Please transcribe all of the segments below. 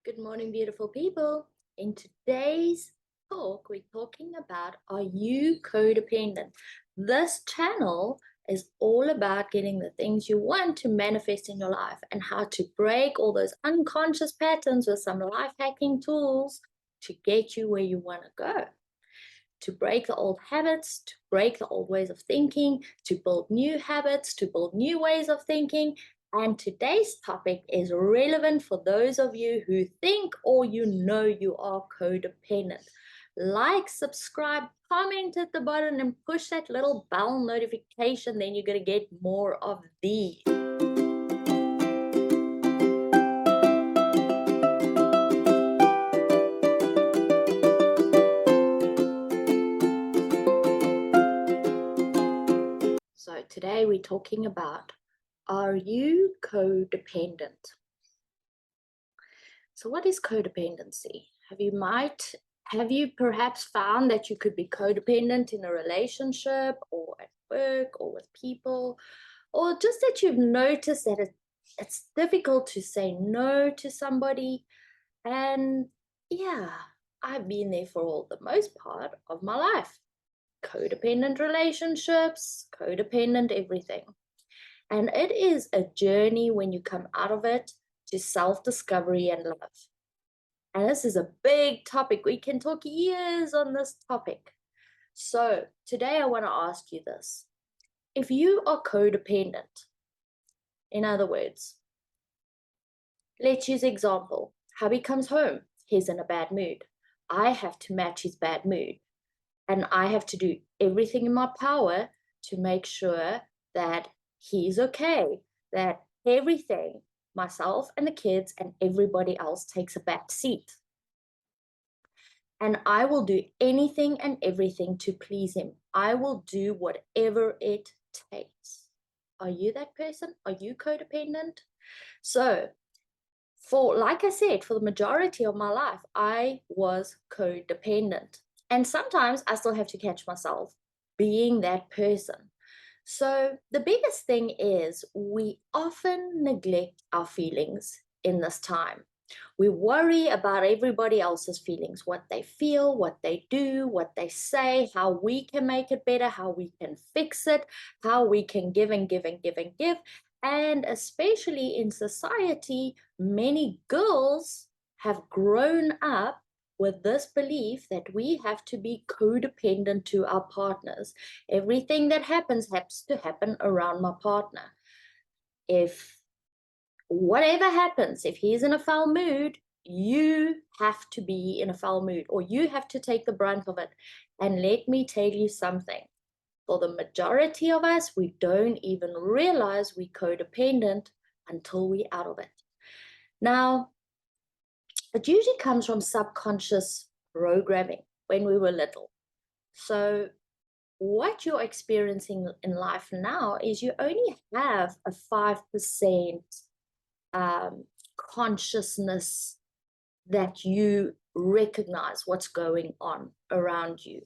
Good morning, beautiful people. In today's talk, we're talking about, are you codependent? This channel is all about getting the things you want to manifest in your life and how to break all those unconscious patterns with some life hacking tools to get you where you want to go. To break the old habits, to break the old ways of thinking, to build new habits, to build new ways of thinking. And today's topic is relevant for those of you who think or you are codependent. Like, subscribe, comment at the bottom, and push that little bell notification. Then you're going to get more of these. So today we're talking about, are you codependent? So what is codependency? Have you perhaps found that you could be codependent in a relationship or at work or with people, or just that you've noticed that it's difficult to say no to somebody? And yeah, I've been there for all the most part of my life. Codependent relationships, codependent everything. And it is a journey when you come out of it to self-discovery and love. And this is a big topic. We can talk years on this topic. So today I want to ask you this. If you are codependent, in other words, let's use example. Hubby comes home. He's in a bad mood. I have to match his bad mood. And I have to do everything in my power to make sure that he's okay, that everything, myself and the kids and everybody else, takes a back seat. And I will do anything and everything to please him. I will do whatever it takes. Are you that person? Are you codependent? So, like I said, for the majority of my life, I was codependent. And sometimes I still have to catch myself being that person. So the biggest thing is we often neglect our feelings in this time. We worry about everybody else's feelings, what they feel, what they do, what they say, how we can make it better, how we can fix it, how we can give and give and give and give. And especially in society, many girls have grown up with this belief that we have to be codependent to our partners. Everything that happens has to happen around my partner. If whatever happens, if he's in a foul mood, you have to be in a foul mood, or you have to take the brunt of it. And let me tell you something. For the majority of us, we don't even realize we're codependent until we're out of it. Now, it usually comes from subconscious programming when we were little. So what you're experiencing in life now is you only have a 5% consciousness that you recognize what's going on around you.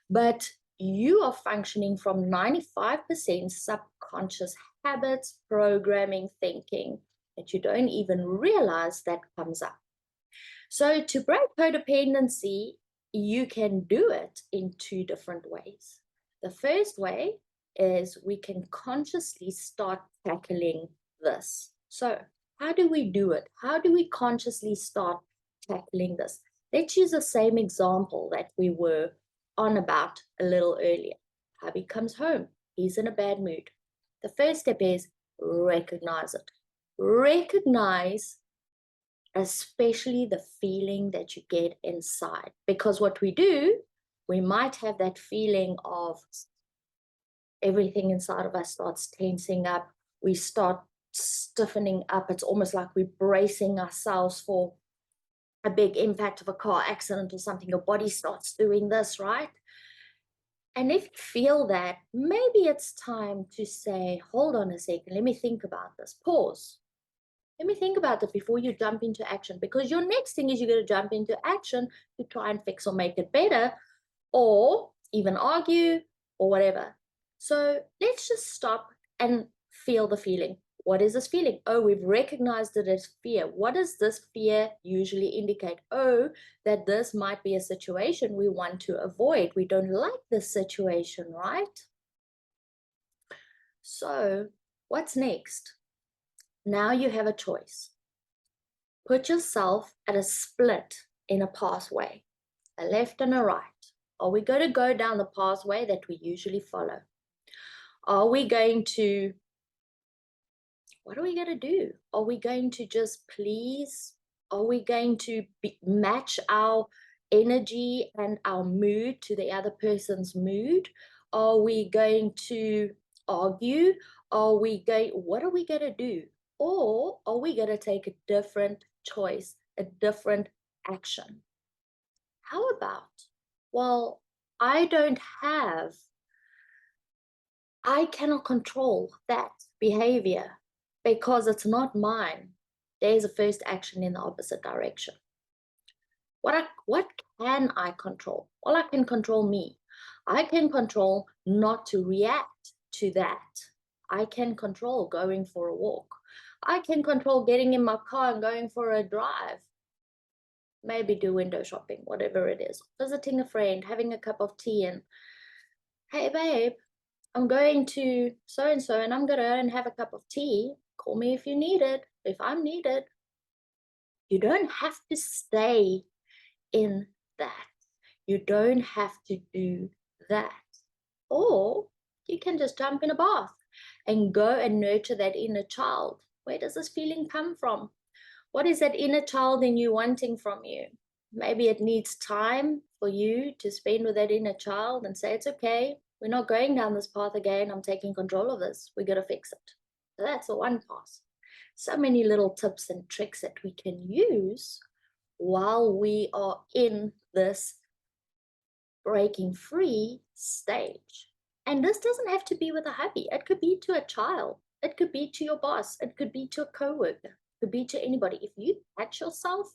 But you are functioning from 95% subconscious habits, programming, thinking that you don't even realize that comes up. So to break codependency, you can do it in two different ways. The first way is we can consciously start tackling this. So how do we do it? How do we consciously start tackling this? Let's use the same example that we were on about a little earlier. Hubby comes home. He's in a bad mood. The first step is recognize it. Recognize especially the feeling that you get inside. Because what we do, we might have that feeling of everything inside of us starts tensing up. We start stiffening up. It's almost like we're bracing ourselves for a big impact of a car accident or something. Your body starts doing this, right? And if you feel that, maybe it's time to say, hold on a second, let me think about this. Pause. Let me think about it before you jump into action, because your next thing is you're going to jump into action to try and fix or make it better, or even argue or whatever. So let's just stop and feel the feeling. What is this feeling? Oh, we've recognized it as fear. What does this fear usually indicate? Oh, that this might be a situation we want to avoid. We don't like this situation, right? So what's next? Now you have a choice. Put yourself at a split in a pathway, a left and a right. Are we going to go down the pathway that we usually follow? Are we going to what are we going to do? Are we going to just please? Are we going to match our energy and our mood to the other person's mood? Are we going to argue? What are we going to do? Or are we going to take a different choice, a different action? How about, well, I cannot control that behavior because it's not mine. There's a first action in the opposite direction. What can I control? Well, I can control me. I can control not to react to that. I can control going for a walk. I can control getting in my car and going for a drive. Maybe do window shopping, whatever it is. Visiting a friend, having a cup of tea, and hey, babe, I'm going to so-and-so and I'm going to go and have a cup of tea. Call me if you need it, if I'm needed. You don't have to stay in that. You don't have to do that. Or you can just jump in a bath and go and nurture that inner child. Where does this feeling come from? What is that inner child in you wanting from you? Maybe it needs time for you to spend with that inner child and say, it's okay. We're not going down this path again. I'm taking control of this. We got to fix it. So that's the one path. So many little tips and tricks that we can use while we are in this breaking free stage. And this doesn't have to be with a hubby. It could be to a child. It could be to your boss. It could be to a coworker. It could be to anybody. If you catch yourself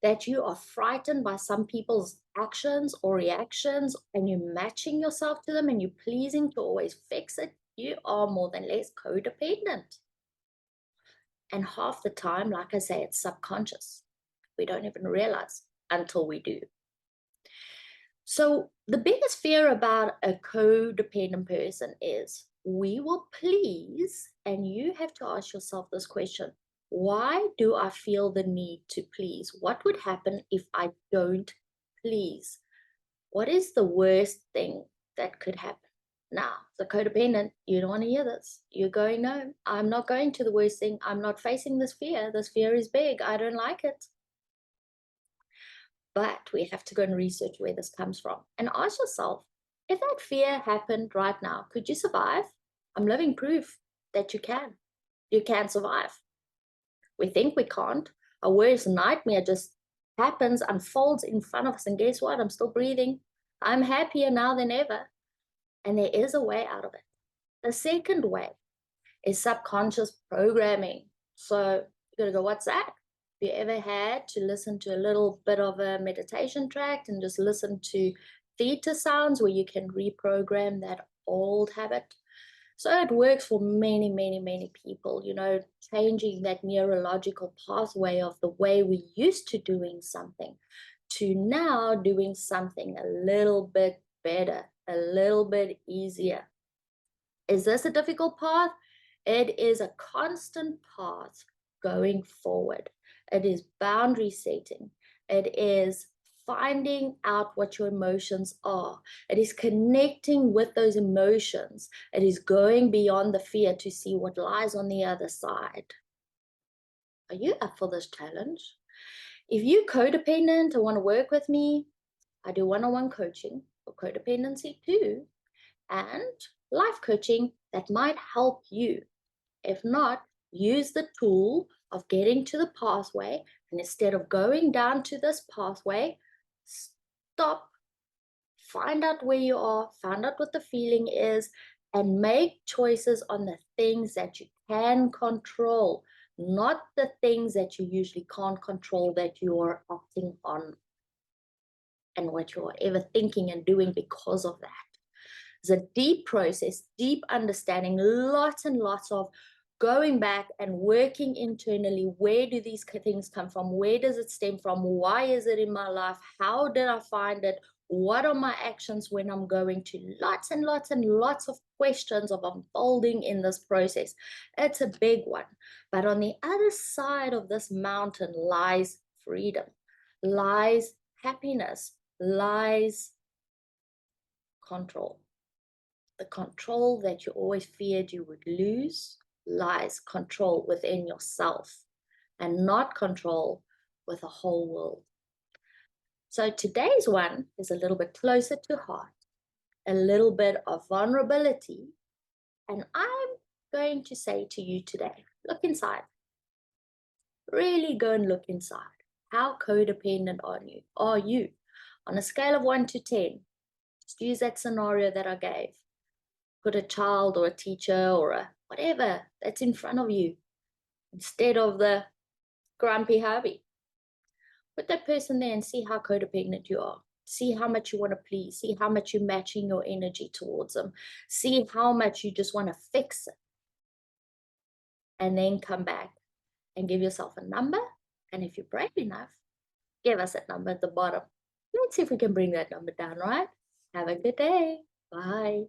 that you are frightened by some people's actions or reactions and you're matching yourself to them and you're pleasing to always fix it, you are more than less codependent. And half the time, like I say, it's subconscious. We don't even realize until we do. So the biggest fear about a codependent person is we will please, and you have to ask yourself this question: why do I feel the need to please? What would happen if I don't please? What is the worst thing that could happen? Now, the codependent, you don't want to hear this. You're going, no, I'm not going to the worst thing. I'm not facing this fear. This fear is big. I don't like it. But we have to go and research where this comes from and ask yourself, if that fear happened right now, could you survive? I'm living proof that you can. You can survive. We think we can't. Our worst nightmare just happens, unfolds in front of us, and guess what? I'm still breathing. I'm happier now than ever. And there is a way out of it. The second way is subconscious programming. So you're going to go, what's that? Have you ever had to listen to a little bit of a meditation track and just listen to theta sounds where you can reprogram that old habit? So it works for many, many, many people, you know, changing that neurological pathway of the way we used to doing something to now doing something a little bit better, a little bit easier. Is this a difficult path? It is a constant path going forward. It is boundary setting. It is finding out what your emotions are. It is connecting with those emotions. It is going beyond the fear to see what lies on the other side. Are you up for this challenge? If you're codependent and want to work with me, I do one-on-one coaching for codependency too, and life coaching that might help you. If not, use the tool of getting to the pathway, and instead of going down to this pathway, stop, find out where you are, find out what the feeling is, and make choices on the things that you can control, not the things that you usually can't control that you are acting on and what you're ever thinking and doing because of that. It's a deep process, deep understanding, lots and lots of going back and working internally. Where do these things come from? Where does it stem from? Why is it in my life? How did I find it? What are my actions when I'm going to? Lots and lots and lots of questions of unfolding in this process. It's a big one. But on the other side of this mountain lies freedom, lies happiness, lies control. The control that you always feared you would lose lies control within yourself, and not control with the whole world. So today's one is a little bit closer to heart, a little bit of vulnerability. And I'm going to say to you today, look inside. Really go and look inside. How codependent are you? On a scale of 1 to 10, just use that scenario that I gave. Put a child or a teacher or a whatever that's in front of you instead of the grumpy hubby. Put that person there and see how codependent you are. See how much you want to please. See how much you're matching your energy towards them. See how much you just want to fix it. And then come back and give yourself a number. And if you're brave enough, give us that number at the bottom. Let's see if we can bring that number down, right? Have a good day. Bye.